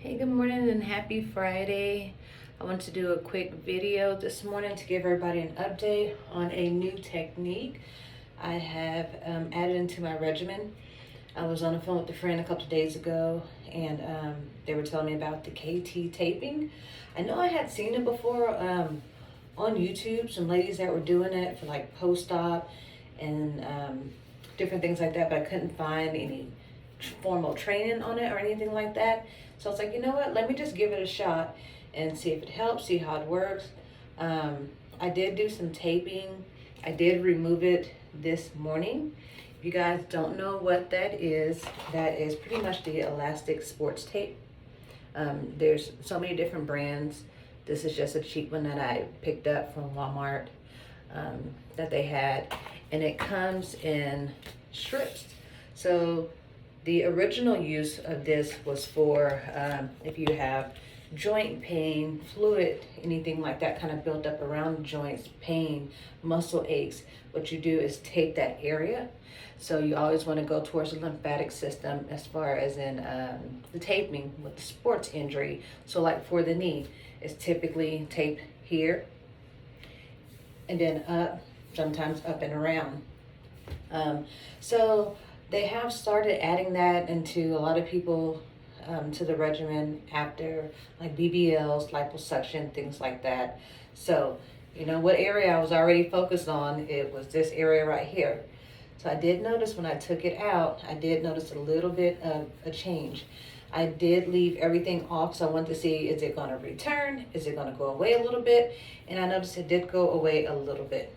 Hey, good morning and happy Friday. I want to do a quick video this morning to give everybody an update on a new technique I have added into my regimen. I was on the phone with a friend a couple of days ago and they were telling me about the KT taping. I know I had seen it before on YouTube, some ladies that were doing it for like post-op and different things like that, but I couldn't find any formal training on it or anything like that. So I was like, you know what, let me just give it a shot and see if it helps, see how it works. I did do some taping. I did remove it this morning. If you guys don't know what that is pretty much the elastic sports tape. There's so many different brands. This is just a cheap one that I picked up from Walmart that they had, and it comes in strips. So the original use of this was for if you have joint pain, fluid, anything like that kind of built up around joints, pain, muscle aches. What you do is tape that area. So you always want to go towards the lymphatic system as far as in the taping with the sports injury. So like for the knee, it's typically taped here and then up, sometimes up and around. So they have started adding that into a lot of people to the regimen after like BBLs, liposuction, things like that. So, you know what area I was already focused on, it was this area right here. So I did notice when I took it out, I did notice a little bit of a change. I did leave everything off, so I wanted to see, is it gonna return? Is it gonna go away a little bit? And I noticed it did go away a little bit.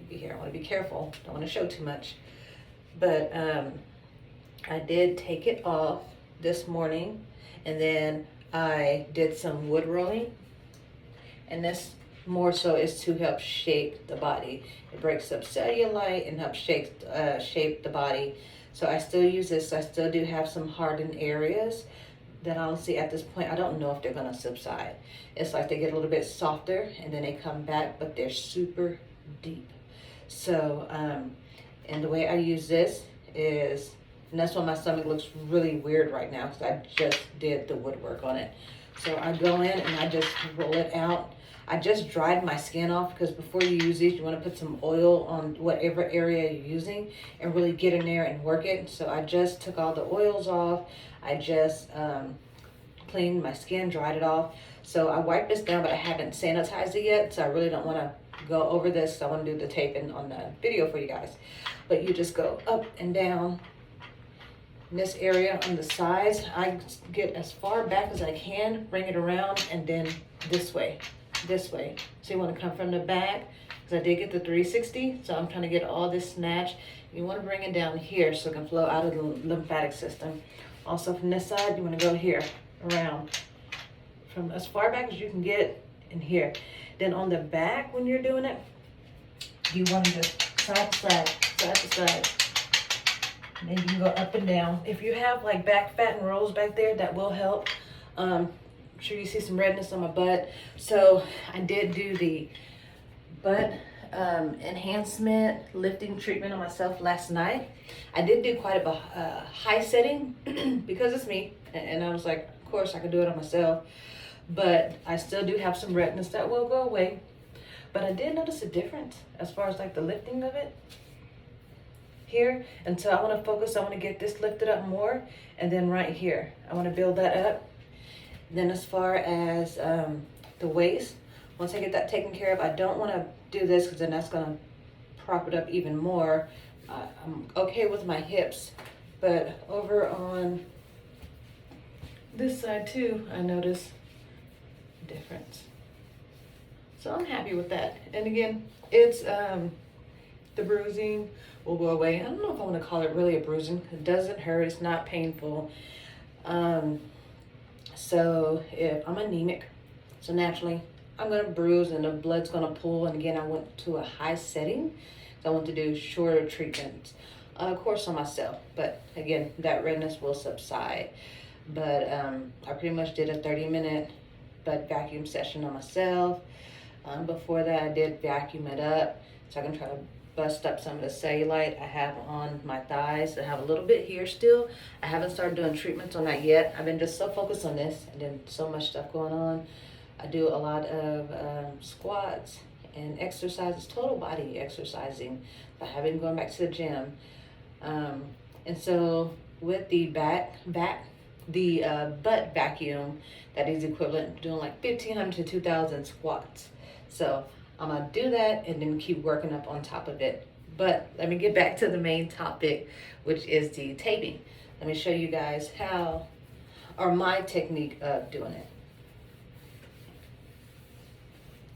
Here, I wanna be careful, don't wanna show too much. But I did take it off this morning, and then I did some wood rolling, and this more so is to help shape the body. It breaks up cellulite and helps shape the body. So I still use this. I still do have some hardened areas that honestly at this point I don't know if they're gonna subside. It's like they get a little bit softer and then they come back, but they're super deep. So and the way I use this is, and that's why my stomach looks really weird right now, because I just did the woodwork on it. So I go in and I just roll it out. I just dried my skin off, because before you use these, you want to put some oil on whatever area you're using and really get in there and work it. So I just took all the oils off. I just cleaned my skin, dried it off. So I wiped this down, but I haven't sanitized it yet. So I really don't want to go over this. I want to do the taping on the video for you guys. But you just go up and down in this area on the sides. I get as far back as I can, bring it around, and then this way. So you want to come from the back, because I did get the 360, so I'm trying to get all this snatch. You want to bring it down here so it can flow out of the lymphatic system. Also from this side, you want to go here, around, from as far back as you can get in here. Then on the back, when you're doing it, you want to just side to side, side to side. And then you can go up and down. If you have like back fat and rolls back there, that will help. I'm sure you see some redness on my butt. So I did do the butt enhancement lifting treatment on myself last night. I did do quite a high setting because it's me. And I was like, of course I could do it on myself. But I still do have some redness that will go away. But I did notice a difference as far as like the lifting of it here. And so I want to focus, I want to get this lifted up more. And then right here, I want to build that up. Then as far as the waist, once I get that taken care of, I don't want to do this because then that's going to prop it up even more. I'm okay with my hips, but over on this side too, I notice a difference. So I'm happy with that. And again, it's the bruising will go away. I don't know if I want to call it really a bruising. It doesn't hurt. It's not painful. So if I'm anemic, so naturally I'm going to bruise and the blood's going to pool. And again, I went to a high setting. So I want to do shorter treatments, of course on myself. But again, that redness will subside. But I pretty much did a 30-minute butt vacuum session on myself. Before that, I did vacuum it up so I can try to bust up some of the cellulite I have on my thighs. I have a little bit here still. I haven't started doing treatments on that yet. I've been just so focused on this and then so much stuff going on. I do a lot of squats and exercises, total body exercising. I haven't been going back to the gym. And so with the butt vacuum, that is equivalent to doing like 1,500 to 2,000 squats. So I'm gonna do that and then keep working up on top of it. But let me get back to the main topic, which is the taping. Let me show you guys how, or my technique of doing it.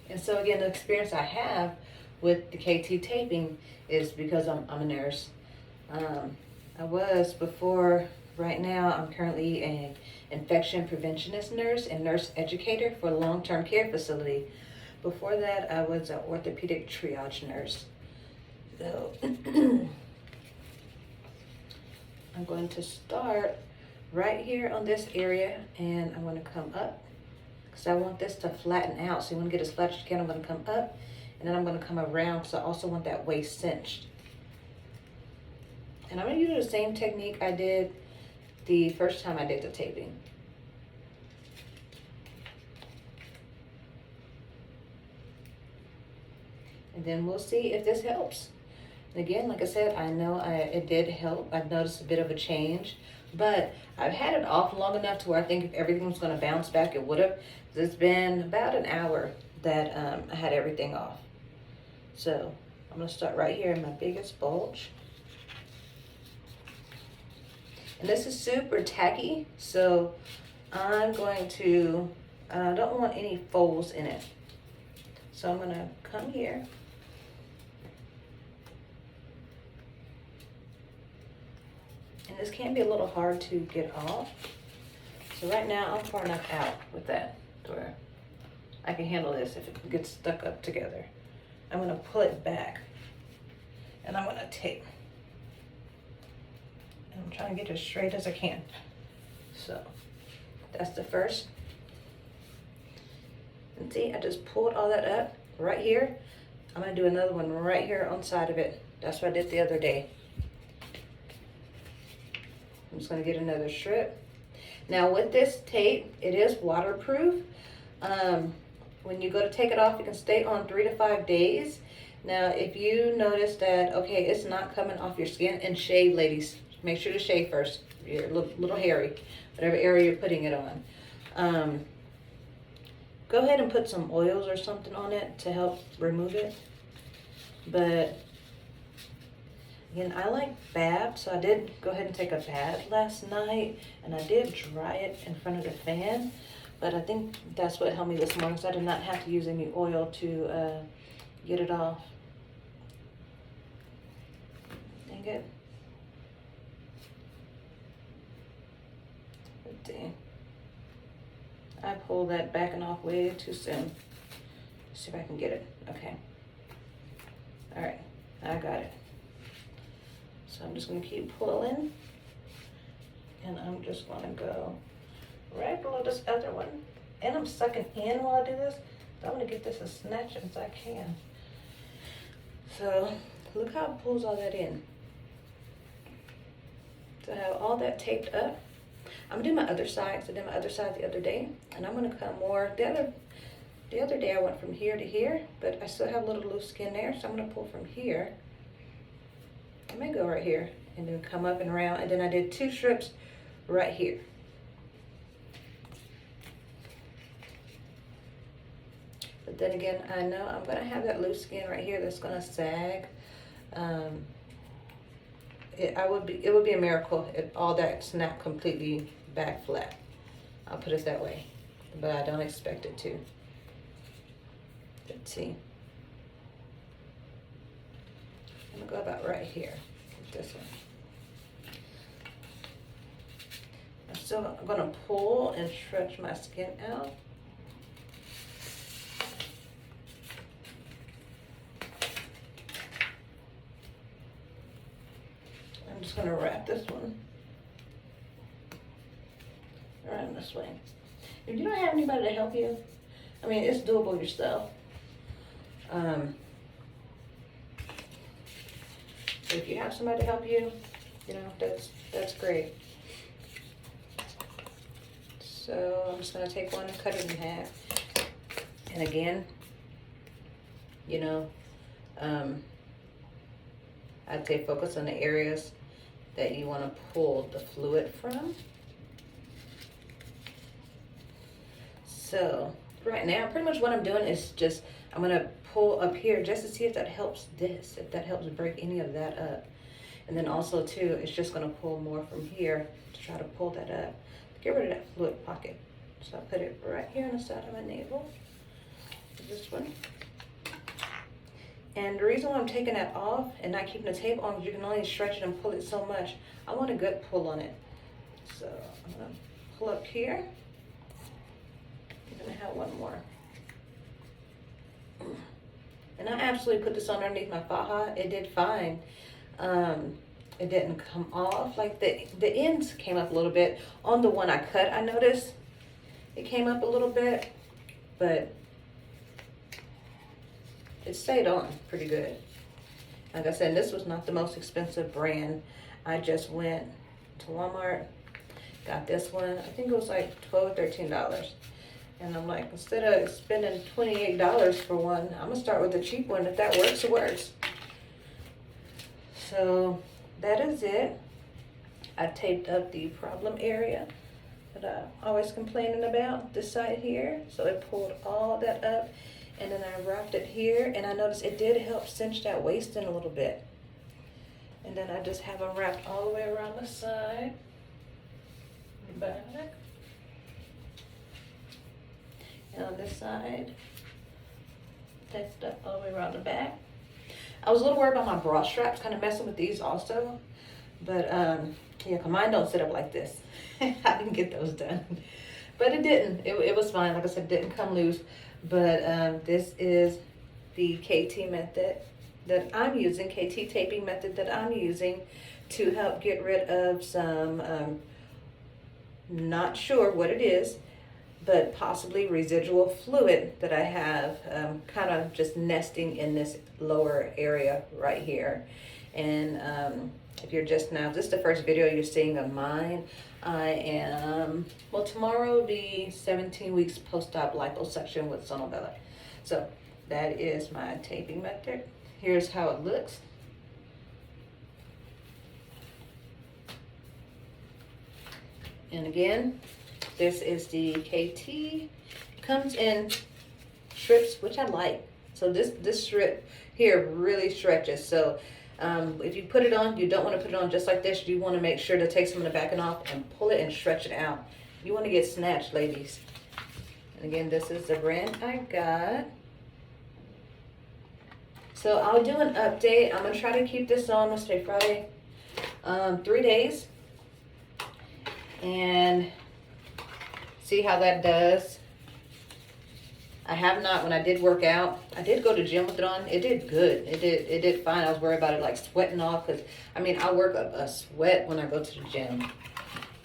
And so again, the experience I have with the KT taping is because I'm a nurse. I was before. Right now, I'm currently an infection preventionist nurse and nurse educator for a long-term care facility. Before that, I was an orthopedic triage nurse. So I'm going to start right here on this area, and I'm going to come up because I want this to flatten out. So you want to get as flat as you can. I'm going to come up, and then I'm going to come around because I also want that waist cinched. And I'm going to use the same technique I did the first time I did the taping. And then we'll see if this helps. And again, like I said, I know it did help. I've noticed a bit of a change, but I've had it off long enough to where I think if everything was going to bounce back, it would have. It's been about an hour that I had everything off. So I'm going to start right here in my biggest bulge. And this is super tacky, so I'm going to, I don't want any folds in it. So I'm going to come here. And this can be a little hard to get off. So right now I'm far enough out with that to where I can handle this if it gets stuck up together. I'm going to pull it back and I'm going to tape. I'm trying to get it as straight as I can. So that's the first. And see, I just pulled all that up right here. I'm gonna do another one right here on the side of it. That's what I did the other day. I'm just gonna get another strip. Now with this tape, it is waterproof. When you go to take it off, it can stay on 3 to 5 days. Now, if you notice that, okay, it's not coming off your skin, and shave, ladies. Make sure to shave first. You're a little hairy, whatever area you're putting it on. Go ahead and put some oils or something on it to help remove it. But again, I like bath, so I did go ahead and take a bath last night, and I did dry it in front of the fan. But I think that's what helped me this morning, so I did not have to use any oil to get it off. Dang it. I pulled that back and off way too soon. Let's see if I can get it. Okay. All right, I got it. So I'm just gonna keep pulling, and I'm just gonna go right below this other one. And I'm sucking in while I do this. So I'm gonna get this as snatched as I can. So look how it pulls all that in. So I have all that taped up. I'm gonna do my other side. So I did my other side the other day, and I'm gonna come more. The other day I went from here to here, but I still have a little loose skin there, so I'm gonna pull from here. I may go right here and then come up and around, and then I did 2 strips right here. But then again, I know I'm gonna have that loose skin right here that's gonna sag. It would be a miracle if all that snapped completely back flat. I'll put it that way, but I don't expect it to. Let's see. I'm gonna go about right here with this one. I'm still gonna pull and stretch my skin out. I'm just gonna wrap this one around this way. If you don't have anybody to help you, I mean, it's doable yourself. If you have somebody to help you, you know, that's great. So I'm just gonna take one and cut it in half. And again, you know, I'd say focus on the areas that you want to pull the fluid from. So right now, pretty much what I'm doing is just, I'm gonna pull up here just to see if that helps this, if that helps break any of that up. And then also too, it's just gonna pull more from here to try to pull that up. Get rid of that fluid pocket. So I put it right here on the side of my navel. This one. And the reason why I'm taking that off and not keeping the tape on is you can only stretch it and pull it so much. I want a good pull on it. So I'm gonna pull up here. I'm gonna have one more. And I absolutely put this on underneath my faja. It did fine. It didn't come off. Like the ends came up a little bit. On the one I cut, I noticed it came up a little bit, but it stayed on pretty good. Like I said, this was not the most expensive brand. I just went to Walmart, got this one. I think it was like $12 or $13. And I'm like, instead of spending $28 for one, I'm gonna start with the cheap one. If that works, it works. So that is it. I taped up the problem area that I'm always complaining about, this side here. So it pulled all that up. And then I wrapped it here, and I noticed it did help cinch that waist in a little bit. And then I just have them wrapped all the way around the side, back, and on this side, that stuff all the way around the back. I was a little worried about my bra straps, kind of messing with these also, but yeah, 'cause mine don't sit up like this. I didn't get those done, but it didn't. It was fine. Like I said, it didn't come loose. But this is the KT method that I'm using, KT taping method that I'm using to help get rid of some, not sure what it is, but possibly residual fluid that I have kind of just nesting in this lower area right here. And if you're just now, this is the first video you're seeing of mine. I am, well, tomorrow will be 17 weeks post-op liposuction with SonoBello. So that is my taping method. Here's how it looks. And again, this is the KT. It comes in strips, which I like. So this strip here really stretches. So if you put it on, you don't want to put it on just like this. You want to make sure to take some of the backing off and pull it and stretch it out. You want to get snatched, ladies. And again, this is the brand I got. So I'll do an update. I'm going to try to keep this on, let's say Friday, 3 days. And see how that does. I have not, when I did work out, I did go to gym with it on. It did good. It did fine. I was worried about it like sweating off because, I mean, I work up a sweat when I go to the gym.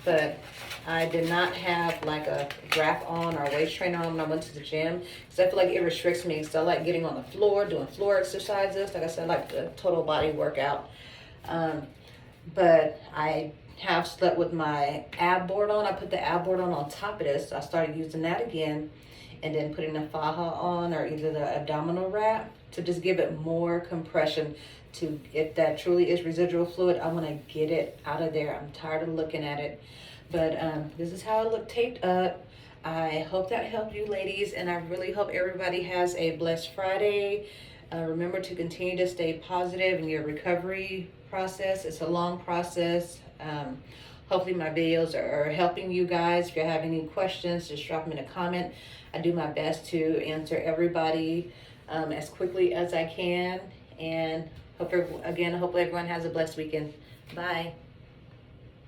But I did not have like a wrap on or a waist trainer on when I went to the gym because I feel like it restricts me. So I like getting on the floor, doing floor exercises. Like I said, I like the total body workout. But I have slept with my ab board on. I put the ab board on top of this. So I started using that again. And then putting the faja on or either the abdominal wrap to just give it more compression to, if that truly is residual fluid, I want to get it out of there. I'm tired of looking at it. But this is how it looked taped up. I hope that helped you ladies, and I really hope everybody has a blessed Friday. Remember to continue to stay positive in your recovery process. It's a long process. Hopefully my videos are helping you guys. If you have any questions, just drop them in a comment. I do my best to answer everybody as quickly as I can. And hopefully everyone has a blessed weekend. Bye.